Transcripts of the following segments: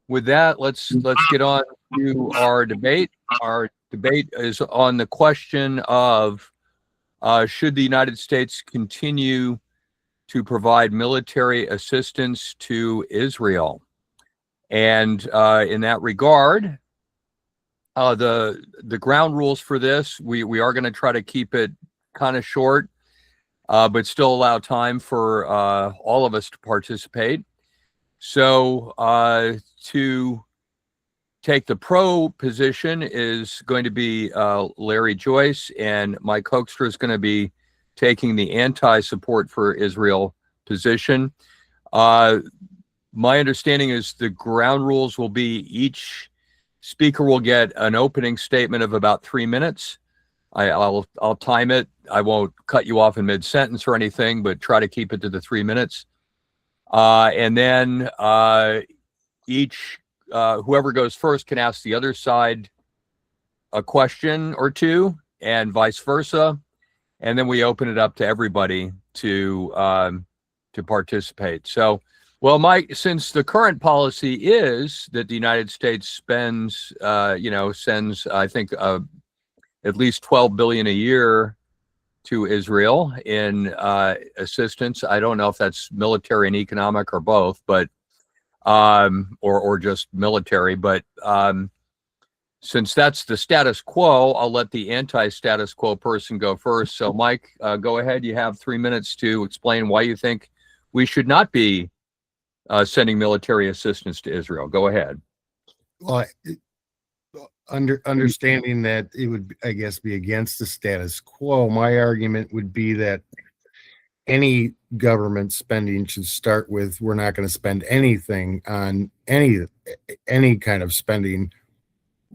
with that, let's get on to our debate. Our debate is on the question of should the United States continue to provide military assistance to Israel? And in that regard, the ground rules for this, we are going to try to keep it kind of short, but still allow time for all of us to participate. So to take the pro position is going to be Larry Joyce, and Mike Hoekstra is going to be taking the anti-support for Israel position. My understanding is the ground rules will be each speaker will get an opening statement of about 3 minutes. I'll time it. I won't cut you off in mid-sentence or anything, but try to keep it to the 3 minutes. And then whoever goes first can ask the other side a question or two, and vice versa. And then we open it up to everybody to participate. So, well, Mike, since the current policy is that the United States spends, sends, I think, at least $12 billion a year to Israel in assistance. I don't know if that's military and economic or both, but or just military. But since that's the status quo, I'll let the anti-status quo person go first. So, Mike, go ahead. You have 3 minutes to explain why you think we should not be sending military assistance to Israel. Go ahead. Well, understanding that it would, I guess, be against the status quo, my argument would be that any government spending should start with, we're not going to spend anything on any kind of spending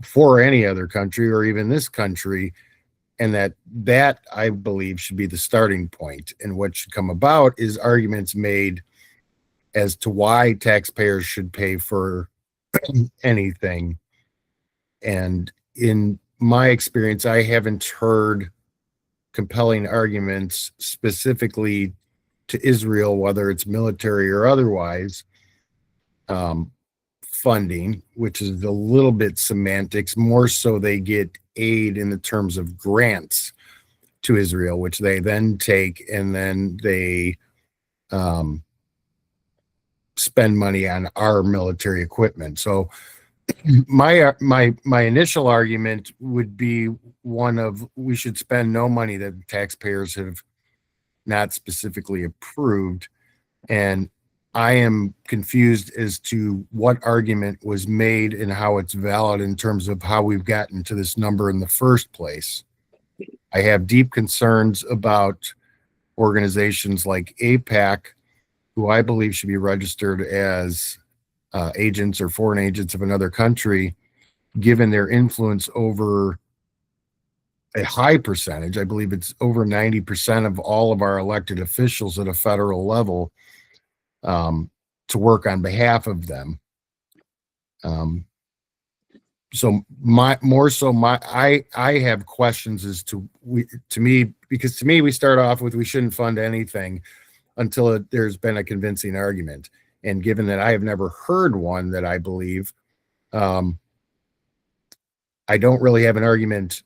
for any other country or even this country, and that I believe should be the starting point. And what should come about is arguments made as to why taxpayers should pay for anything. And in my experience, I haven't heard compelling arguments specifically to Israel, whether it's military or otherwise, funding, which is a little bit semantics. More so they get aid in the terms of grants to Israel, which they then take and then they spend money on our military equipment. So my initial argument would be one of, we should spend no money that the taxpayers have not specifically approved. And I am confused as to what argument was made and how it's valid in terms of how we've gotten to this number in the first place. I have deep concerns about organizations like AIPAC, who I believe should be registered as agents or foreign agents of another country, given their influence over a high percentage. I believe it's over 90% of all of our elected officials at a federal level, to work on behalf of them. So I have questions as to me, because to me, we start off with, we shouldn't fund anything until there's been a convincing argument. And given that I have never heard one that I believe, I don't really have an argument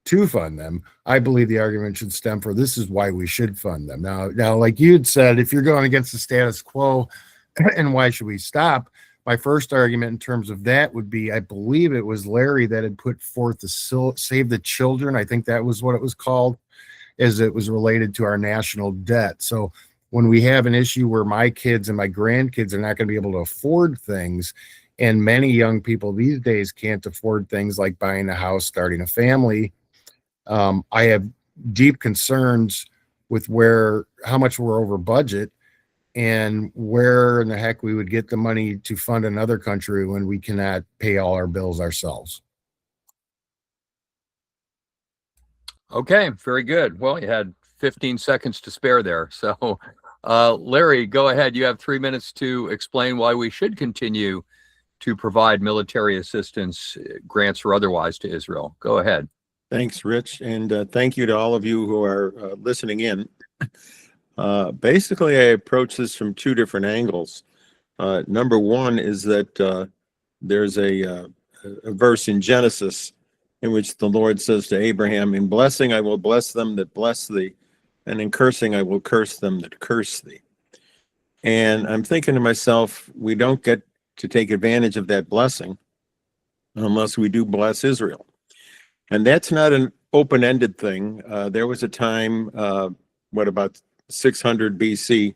to fund them. I believe the argument should stem for, this is why we should fund them. Now, like you'd said, if you're going against the status quo and why should we stop? My first argument in terms of that would be, I believe it was Larry that had put forth the Save the Children. I think that was what it was called, as it was related to our national debt. So when we have an issue where my kids and my grandkids are not going to be able to afford things, and many young people these days can't afford things like buying a house, starting a family, I have deep concerns with how much we're over budget and where in the heck we would get the money to fund another country when we cannot pay all our bills ourselves. Okay, very good. Well, you had 15 seconds to spare there. So, Larry, go ahead. You have 3 minutes to explain why we should continue to provide military assistance, grants or otherwise, to Israel. Go ahead. Thanks, Rich. And thank you to all of you who are listening in. Basically, I approach this from two different angles. Number one is that there's a verse in Genesis in which the Lord says to Abraham, "In blessing I will bless them that bless thee, and in cursing I will curse them that curse thee." And I'm thinking to myself, we don't get to take advantage of that blessing unless we do bless Israel. And that's not an open-ended thing. There was a time, about 600 BC,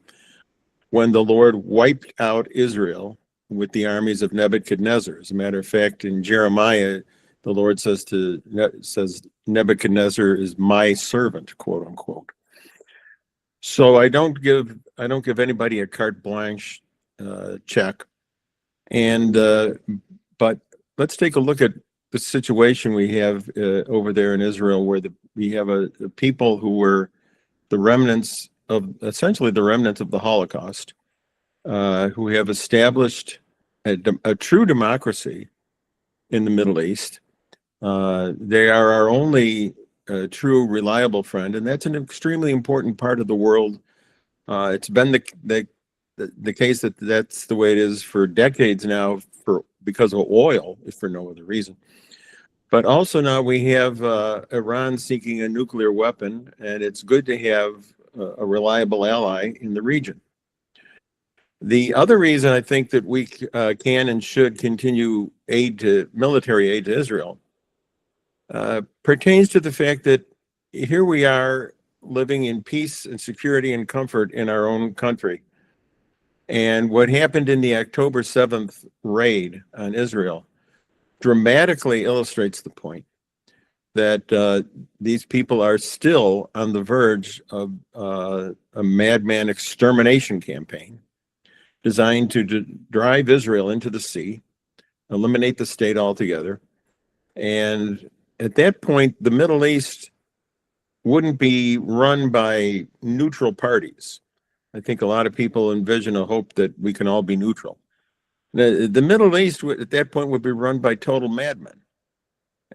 when the Lord wiped out Israel with the armies of Nebuchadnezzar. As a matter of fact, in Jeremiah, the Lord says Nebuchadnezzar is my servant, quote unquote. So I don't give anybody a carte blanche check. And but let's take a look at the situation we have over there in Israel, where we have a people who were essentially the remnants of the Holocaust, who have established a true democracy in the Middle East. They are our only true reliable friend, and that's an extremely important part of the world. It's been the case that's the way it is for decades now, because of oil, if for no other reason. But also now we have Iran seeking a nuclear weapon, and it's good to have a reliable ally in the region. The other reason I think that we can and should continue military aid to Israel pertains to the fact that here we are living in peace and security and comfort in our own country. And what happened in the October 7th raid on Israel dramatically illustrates the point that these people are still on the verge of a madman extermination campaign designed to drive Israel into the sea, eliminate the state altogether. And at that point, the Middle East wouldn't be run by neutral parties. I think a lot of people envision a hope that we can all be neutral. The Middle East at that point would be run by total madmen.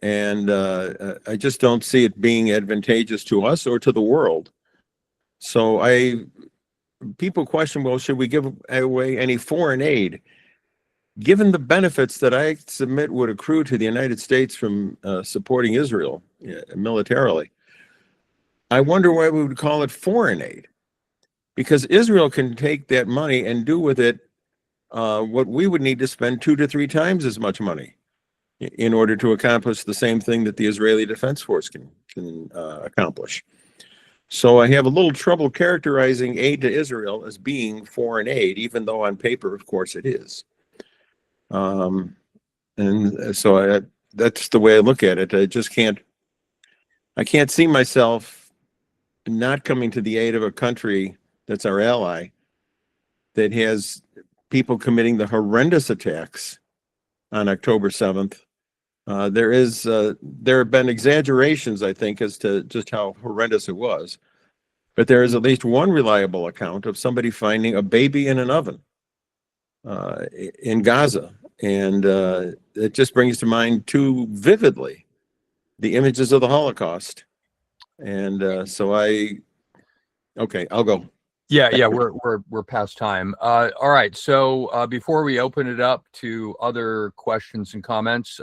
And I just don't see it being advantageous to us or to the world. So people question, well, should we give away any foreign aid? Given the benefits that I submit would accrue to the United States from supporting Israel militarily, I wonder why we would call it foreign aid. Because Israel can take that money and do with it what we would need to spend 2 to 3 times as much money in order to accomplish the same thing that the Israeli Defense Force can accomplish. So I have a little trouble characterizing aid to Israel as being foreign aid, even though on paper, of course, it is. And so that's the way I look at it. I can't see myself not coming to the aid of a country that's our ally, that has people committing the horrendous attacks on October 7th. There have been exaggerations, I think, as to just how horrendous it was. But there is at least one reliable account of somebody finding a baby in an oven in Gaza. And it just brings to mind too vividly the images of the Holocaust. And okay, I'll go. Yeah, we're past time. All right, so before we open it up to other questions and comments,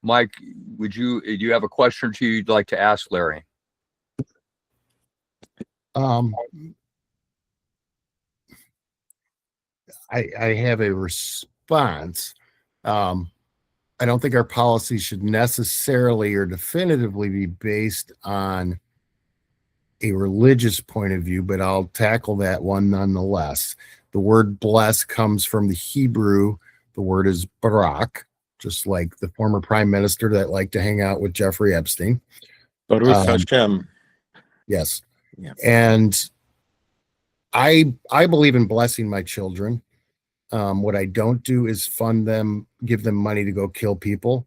Mike, do you have a question or two you'd like to ask Larry? I have a response. I don't think our policy should necessarily or definitively be based on a religious point of view, but I'll tackle that one nonetheless. The word bless comes from the Hebrew. The word is barak, just like the former prime minister that liked to hang out with Jeffrey Epstein. Baruch Hashem. Yes. Yeah. And I believe in blessing my children. What I don't do is fund them, give them money to go kill people.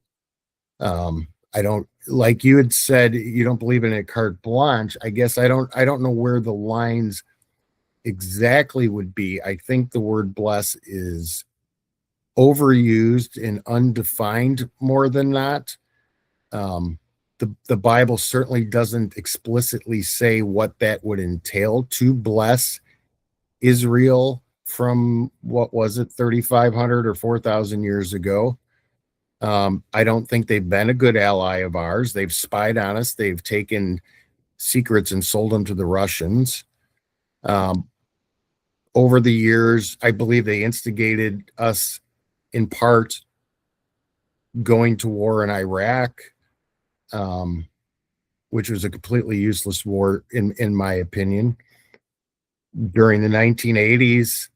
I don't, like you had said, you don't believe in a carte blanche. I guess I don't know where the lines exactly would be. I think the word bless is overused and undefined more than not. The Bible certainly doesn't explicitly say what that would entail to bless Israel from what was it, 3,500 or 4,000 years ago. I don't think they've been a good ally of ours. They've spied on us. They've taken secrets and sold them to the Russians. Over the years, I believe they instigated us in part going to war in Iraq, which was a completely useless war in my opinion. During the 1980s,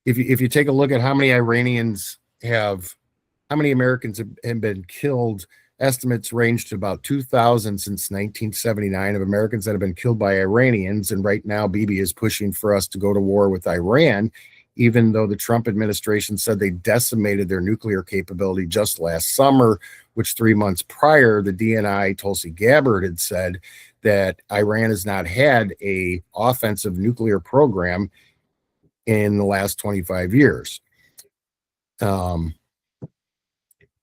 if you take a look at how many Americans have been killed, estimates range to about 2,000 since 1979 of Americans that have been killed by Iranians. And right now, Bibi is pushing for us to go to war with Iran, even though the Trump administration said they decimated their nuclear capability just last summer, which 3 months prior, the DNI Tulsi Gabbard had said that Iran has not had a offensive nuclear program in the last 25 years.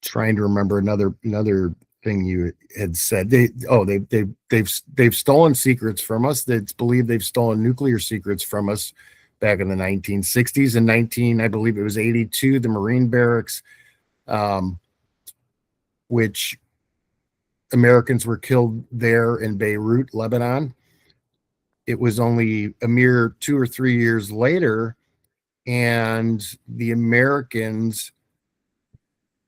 Trying to remember another thing you had said. They've stolen secrets from us. It's believed they've stolen nuclear secrets from us back in the 1960s. I believe it was 82, the Marine barracks, which Americans were killed there in Beirut, Lebanon. It was only a mere 2 or 3 years later, and the Americans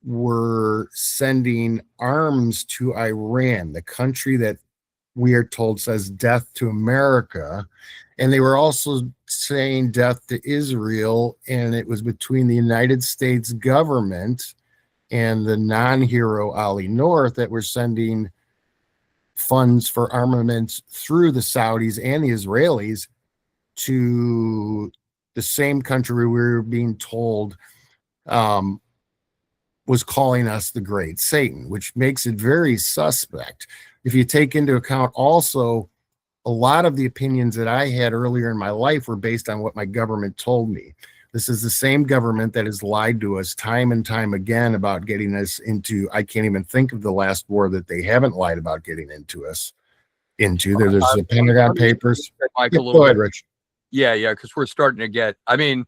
were sending arms to Iran, the country that we are told says death to America. And they were also saying death to Israel. And it was between the United States government and the non-hero Ali North that were sending funds for armaments through the Saudis and the Israelis to the same country we were being told was calling us the great Satan, which makes it very suspect. If you take into account also, a lot of the opinions that I had earlier in my life were based on what my government told me. This is the same government that has lied to us time and time again about getting us into, I can't even think of the last war that they haven't lied about getting into us into. There's the Pentagon Papers. Mike, Yeah, a little go ahead, bit. Rich. Yeah, because we're starting to get. I mean,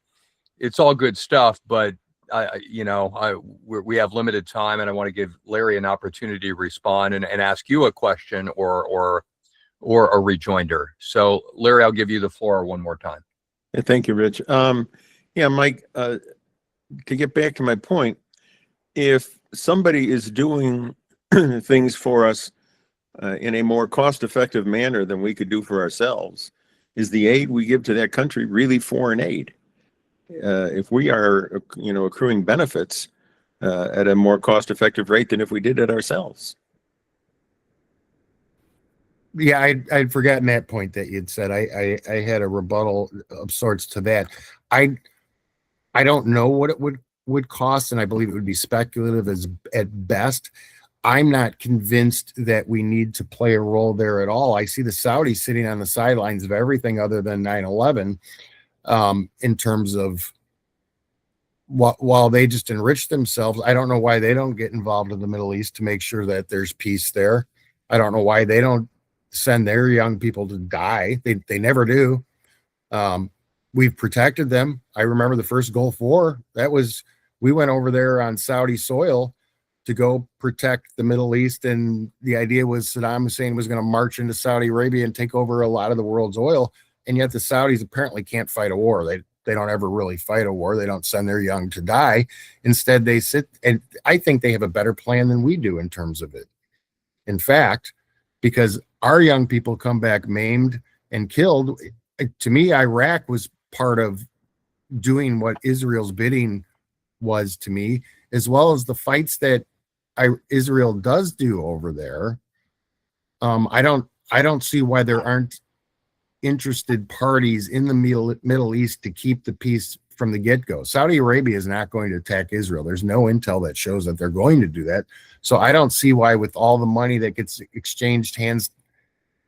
it's all good stuff, but we have limited time, and I want to give Larry an opportunity to respond and ask you a question or a rejoinder. So, Larry, I'll give you the floor one more time. Yeah, thank you, Rich. Mike, to get back to my point, if somebody is doing things for us in a more cost-effective manner than we could do for ourselves, is the aid we give to that country really foreign aid? If we are, accruing benefits at a more cost-effective rate than if we did it ourselves. Yeah, I'd forgotten that point that you'd said. I had a rebuttal of sorts to that. I don't know what it would cost, and I believe it would be speculative at best. I'm not convinced that we need to play a role there at all. I see the Saudis sitting on the sidelines of everything other than 9/11. In terms of while they just enrich themselves. I don't know why they don't get involved in the Middle East to make sure that there's peace there. I don't know why they don't send their young people to die. They never do. We've protected them. I remember the first Gulf War. We went over there on Saudi soil to go protect the Middle East, and the idea was Saddam Hussein was going to march into Saudi Arabia and take over a lot of the world's oil. And yet the Saudis apparently can't fight a war. They don't ever really fight a war. They don't send their young to die. Instead, they sit, and I think they have a better plan than we do in terms of it. In fact, because our young people come back maimed and killed, to me, Iraq was part of doing what Israel's bidding was to me, as well as the fights that Israel does do over there. I don't see why there aren't interested parties in the Middle East to keep the peace from the get-go. Saudi Arabia is not going to attack Israel. There's no intel that shows that they're going to do that. So I don't see why, with all the money that gets exchanged hands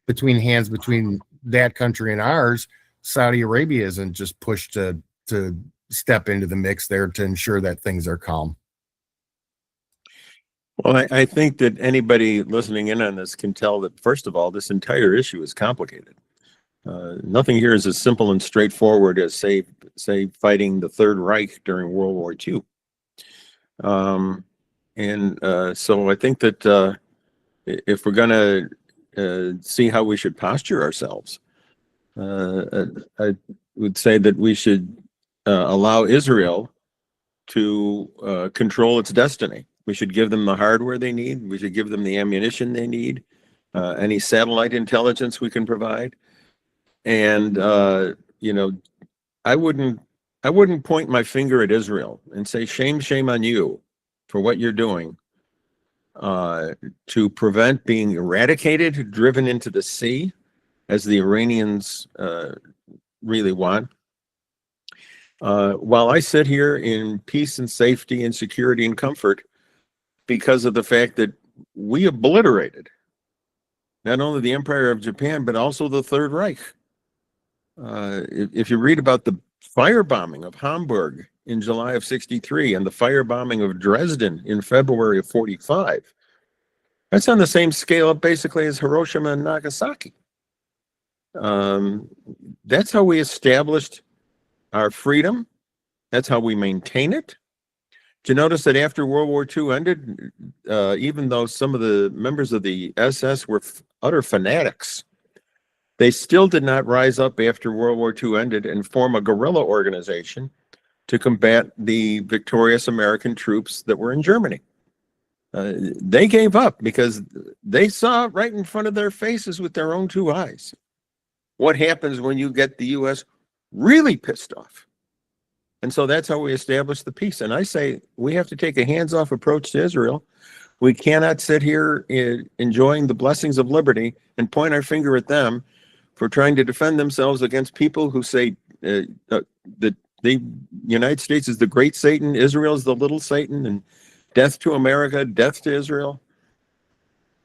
between that country and ours, Saudi Arabia isn't just pushed to step into the mix there to ensure that things are calm. Well, I think that anybody listening in on this can tell that, first of all, this entire issue is complicated. Nothing here is as simple and straightforward as say fighting the Third Reich during World War II. So I think that if we're going to see how we should posture ourselves, I would say that we should allow Israel to control its destiny. We should give them the hardware they need. We should give them the ammunition they need, any satellite intelligence we can provide. And you know, I wouldn't point my finger at Israel and say shame on you for what you're doing to prevent being eradicated, driven into the sea, as the Iranians really want. While I sit here in peace and safety and security and comfort because of the fact that we obliterated not only the Empire of Japan, but also the Third Reich. If you read about the firebombing of Hamburg in July of '63 and the firebombing of Dresden in February of '45, that's on the same scale basically as Hiroshima and Nagasaki. That's how we established our freedom. That's how we maintain it. Did you notice that after World War II ended, even though some of the members of the SS were utter fanatics, they still did not rise up after World War II ended and form a guerrilla organization to combat the victorious American troops that were in Germany. They gave up because they saw right in front of their faces with their own two eyes what happens when you get the U.S. really pissed off. And so that's how we establish the peace. And I say we have to take a hands-off approach to Israel. We cannot sit here enjoying the blessings of liberty and point our finger at them for trying to defend themselves against people who say that the United States is the great Satan, Israel is the little Satan, and death to America, death to Israel.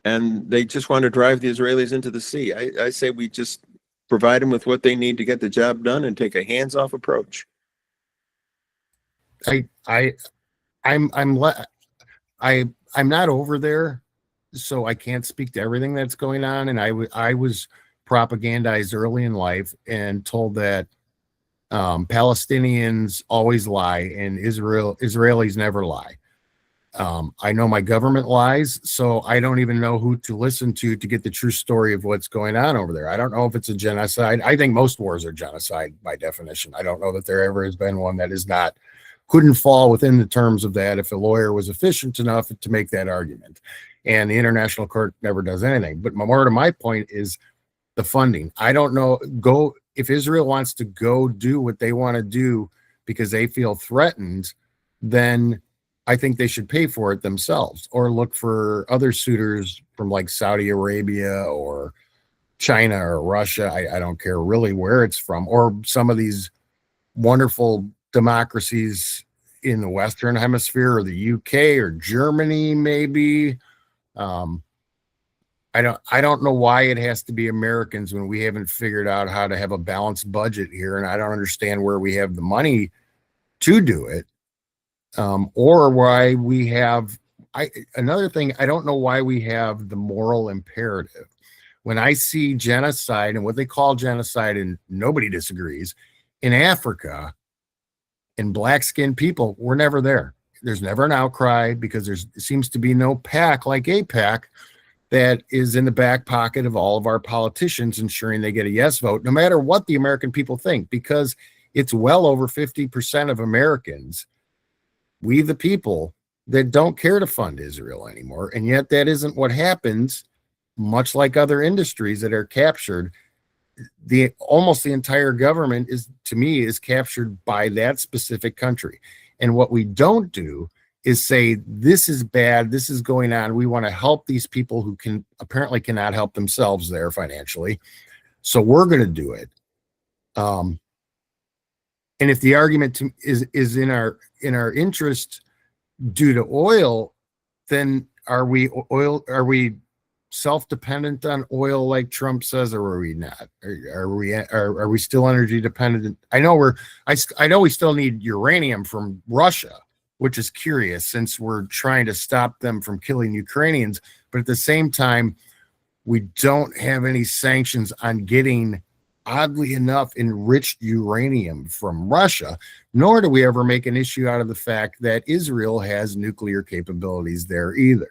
And they just want to drive the Israelis into the sea. I say we just provide them with what they need to get the job done and take a hands-off approach. I'm not over there, so I can't speak to everything that's going on. And I was propagandized early in life and told that Palestinians always lie and Israelis never lie. I know my government lies, so I don't even know who to listen to get the true story of what's going on over there. I don't know if it's a genocide. I think most wars are genocide by definition. I don't know that there ever has been one that is not, couldn't fall within the terms of that if a lawyer was efficient enough to make that argument. And the International Court never does anything. But more to my point is the funding. I don't know, if Israel wants to go do what they want to do because they feel threatened, then I think they should pay for it themselves or look for other suitors from like Saudi Arabia or China or Russia. I don't care really where it's from, or some of these wonderful democracies in the Western Hemisphere or the UK or Germany, maybe. I don't know why it has to be Americans when we haven't figured out how to have a balanced budget here. And I don't understand where we have the money to do it. Or why we have, another thing, I don't know why we have the moral imperative. When I see genocide and what they call genocide, and nobody disagrees, in Africa, in black-skinned people, we're never there. There's never an outcry because there seems to be no PAC like AIPAC that is in the back pocket of all of our politicians, ensuring they get a yes vote, no matter what the American people think, because it's well over 50% of Americans, we the people, that don't care to fund Israel anymore. And yet that isn't what happens, much like other industries that are captured. Almost the entire government is, to me, is captured by that specific country. And what we don't do is say, this is bad, this is going on, we want to help these people who apparently cannot help themselves there financially, so we're going to do it. And if the argument is in our interest due to oil, then are we self-dependent on oil like Trump says, or are we not? Are we still energy dependent? I know we still need uranium from Russia, which is curious since we're trying to stop them from killing Ukrainians, but at the same time, we don't have any sanctions on getting oddly enough, enriched uranium from Russia, nor do we ever make an issue out of the fact that Israel has nuclear capabilities there either.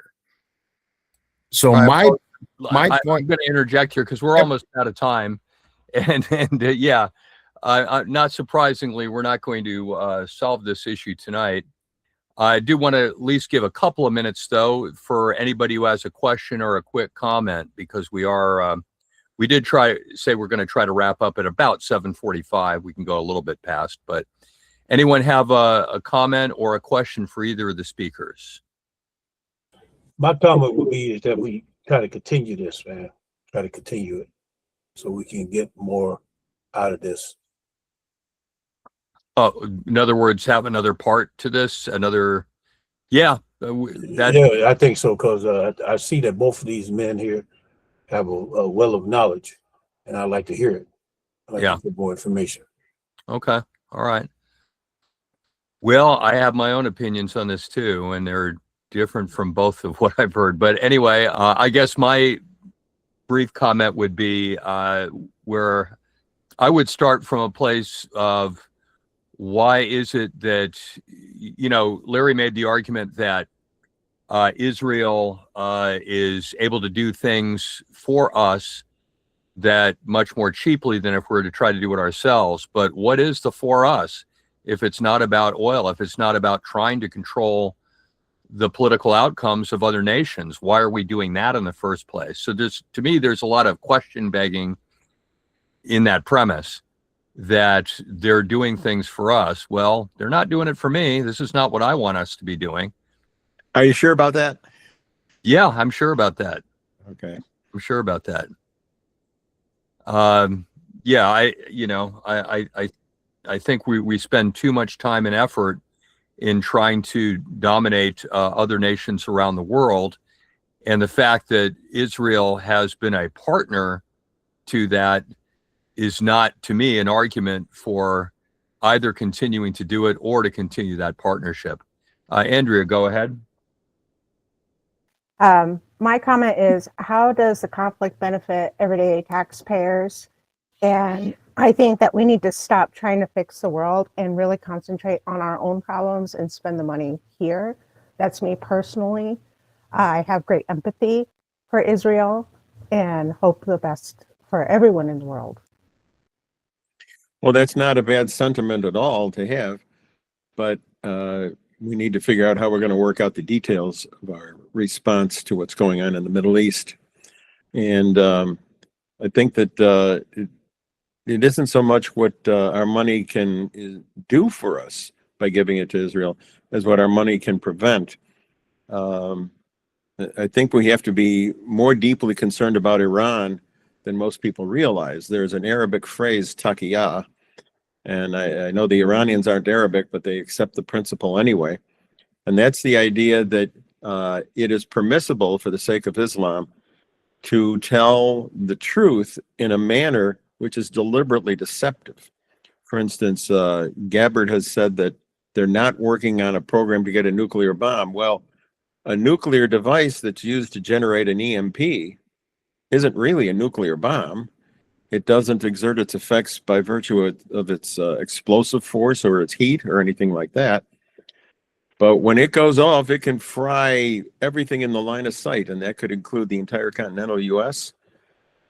So All right, my I'm point. going to interject here because we're Yep. almost out of time, and not surprisingly, we're not going to solve this issue tonight. I do want to at least give a couple of minutes, though, for anybody who has a question or a quick comment, because we did say we're going to try to wrap up at about 7:45. We can go a little bit past, but anyone have a comment or a question for either of the speakers? My comment would be is that we try to continue this, man. Try to continue it so we can get more out of this. In other words, have another part to this, another, yeah. Yeah, I think so, because I see that both of these men here have a well of knowledge, and I'd like to hear it. I'd like to get more information. Okay. All right. Well, I have my own opinions on this too, and they're different from both of what I've heard. But anyway, I guess my brief comment would be where I would start from a place of why is it that, Larry made the argument that Israel is able to do things for us that much more cheaply than if we were to try to do it ourselves. But what is the for us if it's not about oil, if it's not about trying to control the political outcomes of other nations? Why are we doing that in the first place? So to me, there's a lot of question begging in that premise that they're doing things for us. Well, they're not doing it for me. This is not what I want us to be doing. Are you sure about that? Yeah, I'm sure about that. Okay. I'm sure about that. I think we spend too much time and effort in trying to dominate other nations around the world. And the fact that Israel has been a partner to that is not, to me, an argument for either continuing to do it or to continue that partnership. Andrea, go ahead. My comment is, how does the conflict benefit everyday taxpayers? And I think that we need to stop trying to fix the world and really concentrate on our own problems and spend the money here. That's me personally. I have great empathy for Israel and hope the best for everyone in the world. Well, that's not a bad sentiment at all to have, but we need to figure out how we're going to work out the details of our response to what's going on in the Middle East. And I think that it isn't so much what our money can do for us by giving it to Israel as what our money can prevent. I think we have to be more deeply concerned about Iran than most people realize. There's an Arabic phrase, taqiyya, and I know the Iranians aren't Arabic, but they accept the principle anyway. And that's the idea that it is permissible for the sake of Islam to tell the truth in a manner which is deliberately deceptive. For instance, Gabbard has said that they're not working on a program to get a nuclear bomb. Well, a nuclear device that's used to generate an EMP isn't really a nuclear bomb. It doesn't exert its effects by virtue of its explosive force or its heat or anything like that. But when it goes off, it can fry everything in the line of sight, and that could include the entire continental U.S.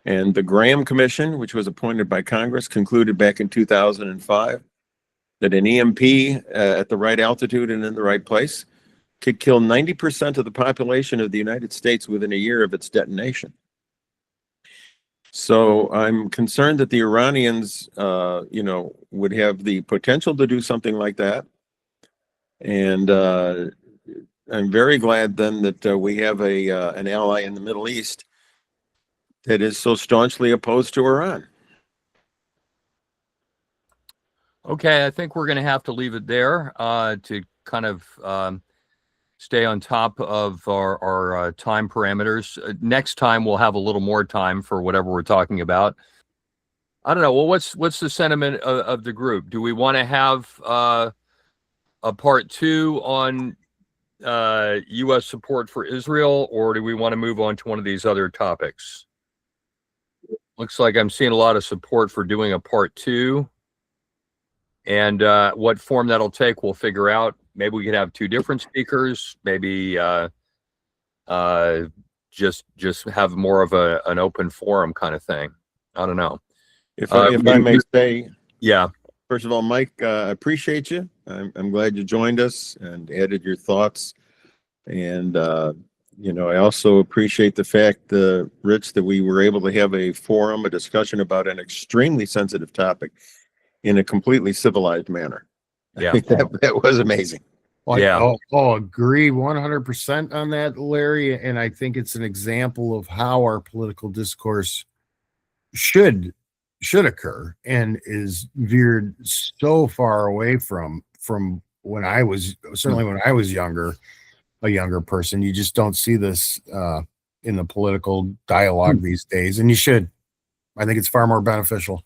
And the Graham Commission, which was appointed by Congress, concluded back in 2005 that an EMP at the right altitude and in the right place could kill 90% of the population of the United States within a year of its detonation. So I'm concerned that the Iranians, would have the potential to do something like that. And I'm very glad then that we have an ally in the Middle East that is so staunchly opposed to Iran. Okay, I think we're going to have to leave it there to kind of stay on top of our time parameters. Next time we'll have a little more time for whatever we're talking about. I don't know. Well, what's the sentiment of the group? Do we want to have a part 2 on U.S. support for Israel, or do we want to move on to one of these other topics? Looks like I'm seeing a lot of support for doing a part 2. And what form that'll take, we'll figure out. Maybe we could have 2 different speakers. Maybe just have more of an open forum kind of thing. I don't know. If I may say, Yeah. first of all, Mike, I appreciate you. I'm glad you joined us and added your thoughts. And, I also appreciate the fact, Rich, that we were able to have a forum, a discussion about an extremely sensitive topic in a completely civilized manner. Yeah. I think that was amazing. Yeah. I'll agree 100% on that, Larry. And I think it's an example of how our political discourse should occur, and is veered so far away from when I was, certainly when I was a younger person. You just don't see this in the political dialogue these days, and you should. I think it's far more beneficial.